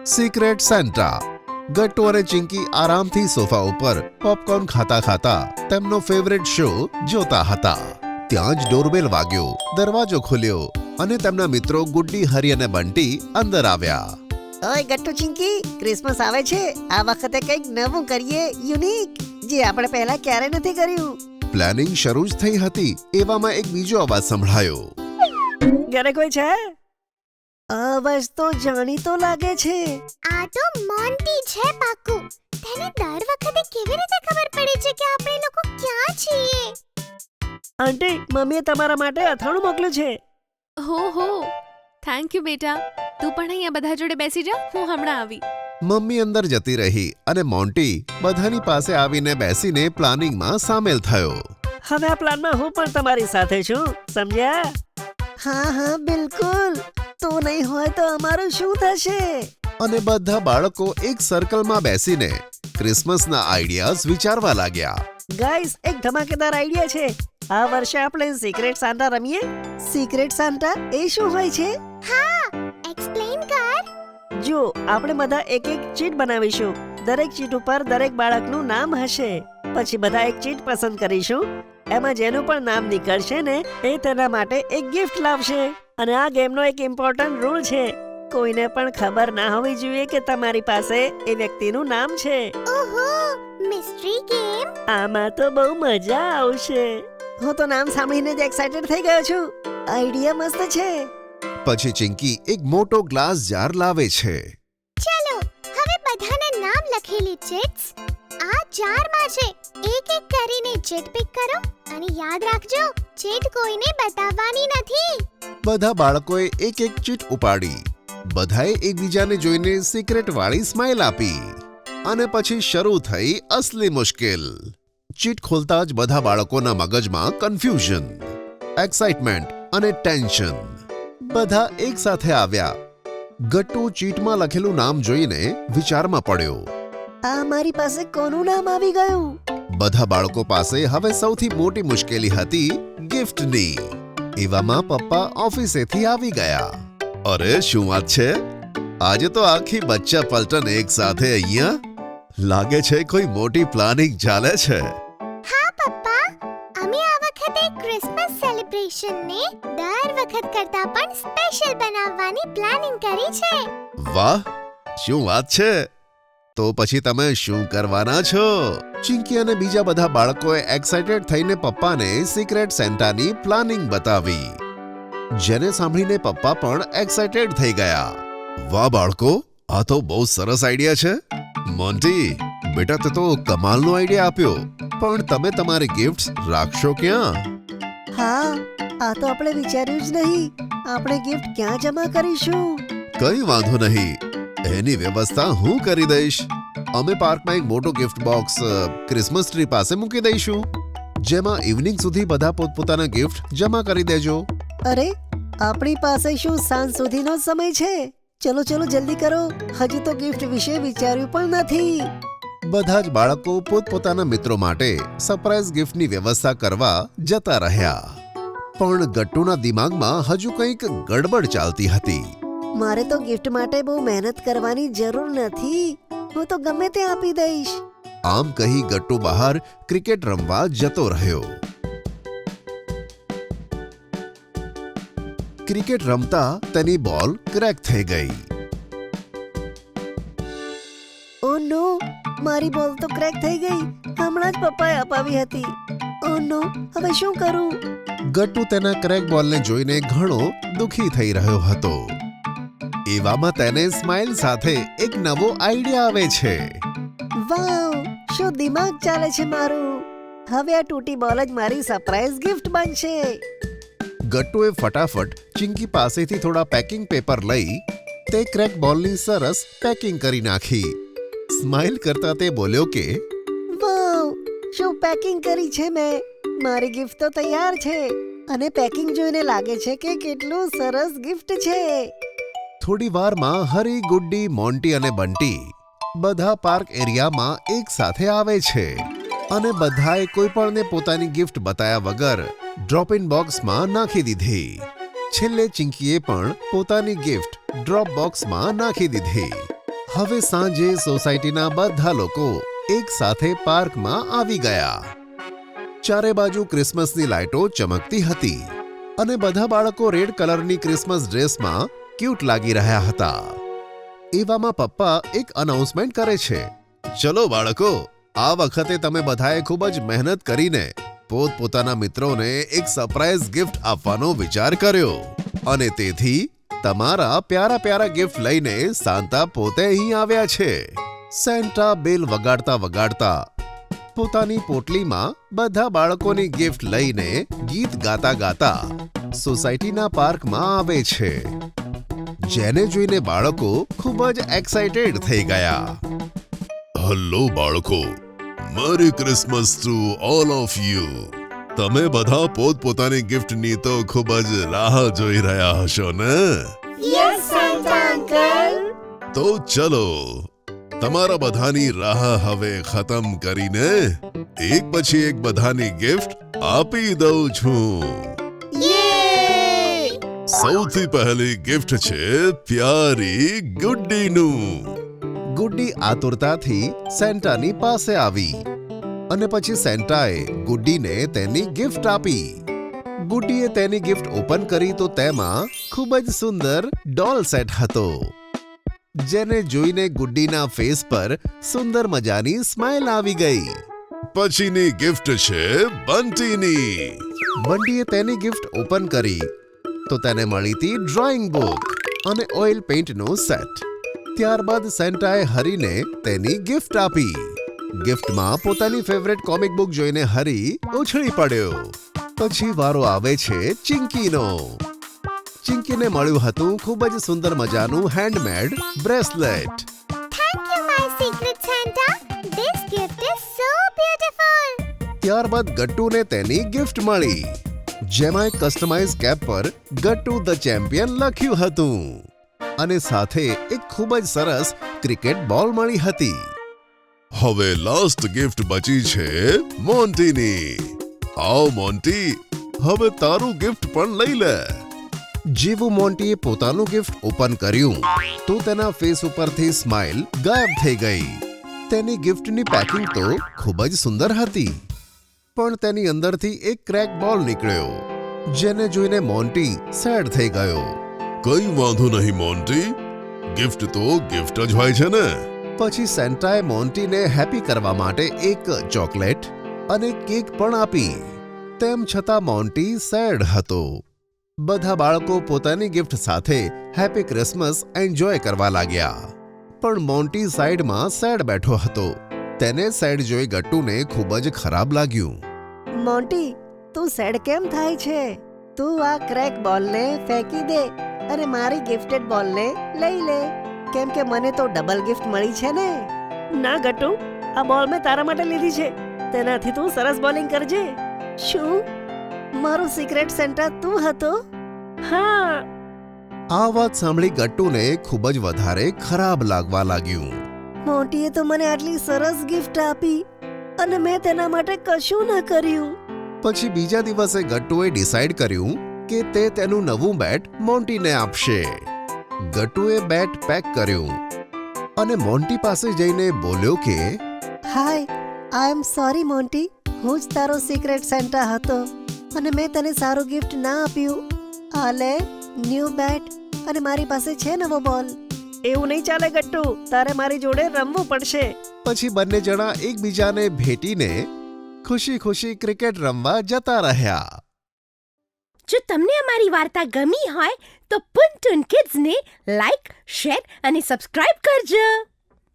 Secret Santa. Gattu અને ચિંકી આરામથી sofa ઉપર પોપકોર્ન ખાતા ખાતા તેમનો ફેવરેટ શો જોતા હતા. ત્યાં જ ડોરબેલ વાગ્યો, દરવાજો ખુલ્યો અને તેમના મિત્રો ગુડ્ડી, હરી અને બંટી અંદર આવ્યા. ઓય ગટ્ટુ, ચિંકી, ક્રિસમસ આવે છે. આ વખતે કંઈક નવું કરીએ, યુનિક, જે આપણે પહેલા ક્યારે નથી કર્યું. પ્લાનિંગ શરૂ જ થઈ હતી એવામાં એક બીજો અવાજ સંભળાયો. ઘરે કોઈ છે? અવાજ તો જાણીતો લાગે છે. આ તો મોન્ટી છે પાક્કું. તેને દર વખતે કેવી રીતે ખબર પડે છે કે આપણે લોકો ક્યાં છીએ? આંટી, મમ્મીએ તમારા માટે અથાણું મોકલ્યું છે. હો થેન્ક યુ બેટા. તું પણ અહીંયા બધા જોડે બેસી જા, હું હમણાં આવી. મમ્મી અંદર જતી રહી અને મોન્ટી બધાની પાસે આવીને બેસીને પ્લાનિંગમાં સામેલ થયો. હવે આ પ્લાનમાં હું પણ તમારી સાથે છું, સમજ્યા? હા, બિલકુલ. તો નહીં હોય તો અમારું શું થશે? અને બધા બાળકો એક સર્કલમાં બેસીને ક્રિસમસના આઈડિયાઝ વિચારવા લાગ્યા. ગાઈસ, એક ધમાકેદાર આઈડિયા છે. આ વર્ષે આપણે સિક્રેટ સાન્ટા રમીએ. સિક્રેટ સાન્ટા એ શું હોય છે? હા, એક્સપ્લેન કર. જો આપણે બધા એક ચીટ બનાવીશું. દરેક ચીટ ઉપર દરેક બાળકનું નામ હશે. પછી બધા એક ચીટ પસંદ કરીશું. એમાં જેનું પણ નામ નીકળશે ને એ તેના માટે એક ગિફ્ટ લાવશે. અને આ ગેમનો એક ઇમ્પોર્ટન્ટ રૂલ છે. કોઈને પણ ખબર ના હોવી જોઈએ કે તમારી પાસે એ વ્યક્તિનું નામ છે. ઓહો, મિસ્ટ્રી ગેમ. આમાં તો બહુ મજા આવશે. હું તો નામ સાંભળીને જ એક્સાઇટેડ થઈ ગયો છું. આઈડિયા મસ્ત છે. પછી ચિંકી એક મોટો ગ્લાસ જાર લાવે છે. ચલો, હવે બધાના નામ લખેલી ચીટ્સ આ જારમાં છે. એક કરીને ચીટ પિક કરો અને યાદ રાખજો, ચીટ કોઈને બતાવવાની નથી. બધા બાળકોએ એક ચીટ ઉપાડી. બધાએ એકબીજાને જોઈને સિક્રેટ વાળી સ્માઇલ આપી. અને પછી શરૂ થઈ અસલી મુશ્કેલ. ચીટ ખોલતા જ બધા બાળકોના મગજમાં કન્ફ્યુઝન, એક્સાઇટમેન્ટ અને ટેન્શન. બધા એક સાથે આવ્યા. ગટ્ટુ ચીટમાં લખેલું નામ જોઈને વિચારમાં પડ્યો. આ મારી પાસે કોનું નામ આવી ગયું? બધા બાળકો પાસે હવે સૌથી મોટી મુશ્કેલી હતી ગિફ્ટની. એવામાં પપ્પા ઓફિસેથી આવી ગયા. અરે શું વાત છે, આજે તો આખી બચ્ચા પલટન એક સાથે અહીંયા. લાગે છે કોઈ મોટી પ્લાનિંગ ચાલે છે. હા પપ્પા, અમે આ વખતે ક્રિસમસ સેલિબ્રેશનને દર વખત કરતા પણ સ્પેશિયલ બનાવવાની પ્લાનિંગ કરી છે. વાહ, શું વાત છે. તો પછી તમે શું કરવાના છો? ચિંકી અને બીજા બધા બાળકોએ એક્સાઇટેડ થઈને પપ્પાને સિક્રેટ સેન્ટાની પ્લાનિંગ બતાવી. જેને સાંભળીને પપ્પા પણ એક્સાઇટેડ થઈ ગયા. વાહ બાળકો, આ તો બહુ સરસ આઈડિયા છે. મોન્ટી, બેટા તે તો કમાલનો આઈડિયા આપ્યો. પણ તમે તમારી ગિફ્ટ્સ રાખશો ક્યાં? હા, આ તો આપણે વિચાર્યું જ નહીં. આપણે ગિફ્ટ ક્યાં જમા કરીશું? કઈ વાંધો નહીં, એની વ્યવસ્થા હું કરી દઈશ. અમે પાર્કમાં એક મોટો ગિફ્ટ બોક્સ ક્રિસમસ ટ્રી પાસે મૂકી દઈશું, જેમાં ઇવનિંગ સુધી બધા પોતપોતાના ગિફ્ટ જમા કરી દેજો. અરે, આપણી પાસે શું સાંજ સુધીનો સમય છે? ચલો જલ્દી કરો. હજુ તો ગિફ્ટ વિશે વિચાર્યું પણ નથી. બધા જ બાળકો પોતપોતાના મિત્રો માટે સરપ્રાઈઝ ગિફ્ટની વ્યવસ્થા કરવા જતા રહ્યા. પણ ગટ્ટુના દિમાગમાં હજુ કંઈક ગડબડ ચાલતી હતી. મારે તો ગિફ્ટ માટે બહુ મહેનત કરવાની જરૂર નથી. હું તો ગમે તે આપી દઈશ. આમ કહી ગટ્ટુ બહાર ક્રિકેટ રમવા જતો રહ્યો. ક્રિકેટ રમતા તેની બોલ ક્રેક થઈ ગઈ. ઓ નો, મારી બોલ તો ક્રેક થઈ ગઈ. હમણાં જ પપ્પાએ અપાવી હતી. ઓ નો, હવે શું કરું? ગટ્ટુ તેના ક્રેક બોલને જોઈને ઘણો દુખી થઈ રહ્યો હતો. એવામાં તેને સ્માઇલ સાથે એક નવો આઈડિયા આવે છે. વાવ, શું દિમાગ ચાલે છે મારું. હવે આ તૂટી બોલ જ મારી સરપ્રાઈઝ ગિફ્ટ બનશે. ગટ્ટુએ ફટાફટ ચિંકી પાસેથી થોડા પેકિંગ પેપર લઈ તે ક્રેક બોલની સરસ પેકિંગ કરી નાખી. સ્માઇલ કરતા તે બોલ્યો કે વાવ, શું પેકિંગ કરી છે મેં. મારી ગિફ્ટ તો તૈયાર છે. અને પેકિંગ જોઈને લાગે છે કે કેટલું સરસ ગિફ્ટ છે. થોડી વારમાં હરી, ગુડ્ડી, મોન્ટી અને બંટી બધા પાર્ક એરિયામાં એક સાથે આવે છે. અને બધાએ કોઈ પણને પોતાની ગિફ્ટ બતાવ્યા વગર ડ્રોપ ઇન બોક્સમાં નાખી દીધી. છેલ્લે ચિંકીએ પણ પોતાની ગિફ્ટ ડ્રોપ બોક્સમાં નાખી દીધી. હવે સાંજે સોસાયટીના બધા લોકો એક સાથે પાર્કમાં આવી ગયા. ચારે બાજુ ક્રિસમસની લાઇટો ચમકતી હતી અને બધા બાળકો રેડ કલરની ક્રિસમસ ડ્રેસમાં ક્યુટ લાગી રહ્યા હતા. એવામાં પપ્પા એક અનાઉન્સમેન્ટ કરે છે. ચલો બાળકો, આ વખતે તમે બધાએ ખૂબ જ મહેનત કરીને પોતપોતાના મિત્રોને એક સરપ્રાઈઝ ગિફ્ટ આપવાનો વિચાર કર્યો અને તેથી તમારા પ્યારા પ્યારા ગિફ્ટ લઈને સાન્તા પોતે અહીં આવ્યા છે. સેન્ટા બેલ વગાડતા વગાડતા પોતાની પોટલીમાં બધા બાળકોની ગિફ્ટ લઈને ગીત ગાતા ગાતા સોસાયટીના પાર્કમાં આવે છે, જેને જોઈને બાળકો ખૂબ જ એક્સાઇટેડ થઈ ગયા. હેલો બાળકો, merry Christmas to all of you. તમે બધા પોતપોતાની ગિફ્ટની તો ખૂબ જ રાહ જોઈ રહ્યા હશો ને? Yes Santa uncle. તો ચલો, તમારા બધાની રાહ હવે ખતમ કરીને એક પછી એક બધાની ગિફ્ટ આપી દઉં છું. સૌથી પહેલી ગિફ્ટ છે પ્યારી ગુડ્ડીનું. ગુડ્ડી આતુરતાથી સેન્ટાની પાસે આવી અને પછી સેન્ટાએ ગુડ્ડીને તેની ગિફ્ટ આપી. ગુડ્ડીએ તેની ગિફ્ટ ઓપન કરી તો તેમાં ખૂબ જ સુંદર ડોલ સેટ હતો, જેને જોઈને ગુડ્ડીના ફેસ પર સુંદર મજાની સ્માઇલ આવી ગઈ. પછીની ગિફ્ટ છે બંટીની. બંટીએ તેની ગિફ્ટ ઓપન કરી તો તેને મળી હતી ડ્રોઈંગ બુક અને ઓઇલ પેઇન્ટનો સેટ. ત્યારબાદ સેન્ટાએ હરીને તેની ગિફ્ટ આપી. ગિફ્ટમાં પોતાની ફેવરેટ કોમિક બુક જોઈને હરી ઉછળી પડ્યો. પછી વારો આવે છે ચિંકીનો. ચિંકીને મળ્યું હતું ખૂબ જ સુંદર મજાનું handmade bracelet. Thank you, my secret Santa. This gift is so beautiful. ત્યારબાદ ગટ્ટુને તેની ગિફ્ટ મળી, જેમાં એક કસ્ટમાઇઝ કેપ પર ગટ્ટુ ધ ચેમ્પિયન લખ્યું હતું અને સાથે એક ખૂબ જ સરસ ક્રિકેટ બોલ મળી હતી. હવે લાસ્ટ ગિફ્ટ બચી છે મોન્ટીની. આવ મોન્ટી, હવે તારું ગિફ્ટ પણ લઈ લે. જેવું મોન્ટીએ પોતાનું ગિફ્ટ ઓપન કર્યું તો તેના ફેસ ઉપરથી સ્માઇલ ગાયબ થઈ ગઈ. તેની ગિફ્ટની પેકિંગ તો ખૂબ જ સુંદર હતી, પણ તેની અંદરથી એક ક્રેક બોલ નીકળ્યો, જેને જોઈને મોન્ટી સેડ થઈ ગયો. કઈ વાંધો નહીં મોન્ટી, ગિફ્ટ તો ગિફ્ટ જ હોય છે ને. પછી સેન્ટાએ મોન્ટીને હેપી કરવા માટે એક ચોકલેટ અને કેક પણ આપી. તેમ છતાં મોન્ટી સેડ હતો. બધા બાળકો પોતાની ગિફ્ટ સાથે હેપી ક્રિસમસ એન્જોય કરવા લાગ્યા, પણ મોન્ટી સાઈડમાં સેડ બેઠો હતો. તેને સેડ જોઈ ગટ્ટુને ખૂબ જ ખરાબ લાગ્યું. મોન્ટી, તું સેડ કેમ થાય છે? તું આ ક્રેક બોલને ફેંકી દે અને મારી ગિફ્ટેડ બોલને લઈ લે, કેમ કે મને તો ડબલ ગિફ્ટ મળી છે ને. ના ગટ્ટુ, આ બોલ મેં તારા માટે લીધી છે, તેનાથી તું સરસ બોલિંગ કરજે. શું? મારો સિક્રેટ સેન્ટા તું હતો? હા. આ વાત સાંભળી ગટ્ટુને ખૂબ જ વધારે ખરાબ લાગવા લાગ્યું. મોન્ટીએ તો મને આટલી સરસ ગિફ્ટ આપી અને મેં તેના માટે કશું ન કર્યું. પછી બીજા દિવસે ગટ્ટુએ ડિસાઈડ કર્યું કે તે તેનું નવું બેટ મોન્ટીને આપશે. ગટ્ટુએ બેટ પેક કર્યું અને મોન્ટી પાસે જઈને બોલ્યો કે હાય, આઈ એમ સોરી મોન્ટી, હું જ તારો સિક્રેટ સેન્ટા હતો અને મેં તને સારું ગિફ્ટ ના આપ્યું. આ લે ન્યૂ બેટ અને મારી પાસે છે નવો બોલ. એવું નહીં ચાલે ગટ્ટુ, તારે મારી જોડે રમવું પડશે. પછી બંને જણા એકબીજાને ભેટીને ખુશી ખુશી ક્રિકેટ રમવા જતા રહ્યા. જો તમને અમારી વાર્તા ગમી હોય તો પુન ટુન કિડ્સને લાઈક, શેર અને સબસ્ક્રાઇબ કરજો.